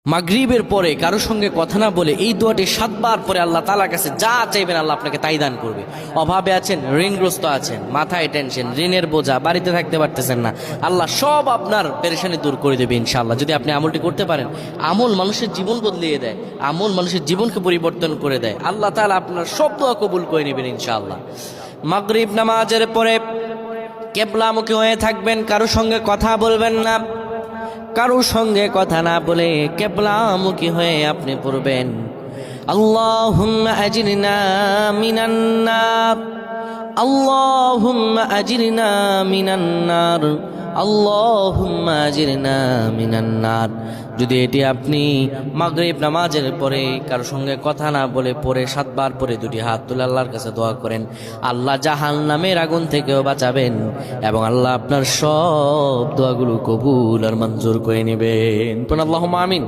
মাগরিবের পরে কারো সঙ্গে কথা না বলে এই দোয়াটি 7 বার পরে আল্লাহ তাআলার কাছে যা চাইবেন আল্লাহ আপনাকে তাই দান করবে। অভাবে আছেন, ঋণগ্রস্ত আছেন, মাথায় টেনশন, ঋণের বোঝা, বাড়িতে থাকতে পারতেছেন না, আল্লাহ সব আপনার পেরেশানি দূর করে দেবে ইনশাআল্লাহ। যদি আপনি আমলটি করতে পারেন, আমল মানুষের জীবন বদলিয়ে দেয়, আমল মানুষের জীবনকে পরিবর্তন করে দেয়। আল্লাহ তাআলা আপনার সব দোয়া কবুল করে নেবেন ইনশাআল্লাহ। মাগরিব নামাজের পরে কিবলামুখী হয়ে থাকবেন, কারো সঙ্গে কথা বলবেন না, কারো সঙ্গে কথা না বলে কিবলামুখী হয়ে আপনি পড়বেন আল্লাহুম্মা আজিরনা মিনান নার, আল্লাহুম্মা আজিরনা মিনান নার, আল্লাহুম্মা আজিরনা মিনান নার। যদি এটি আপনি মাগরিব নামাজের পরে কারো সঙ্গে কথা না বলে পড়ে 7 বার পরে দুটি হাত তুলে আল্লাহর কাছে দোয়া করেন, আল্লাহ জাহান্নামের আগুন থেকেও বাঁচাবেন এবং আল্লাহ আপনার সব দোয়াগুলো কবুল আর মঞ্জুর করে নেবেন। আল্লাহুম্মা আমিন।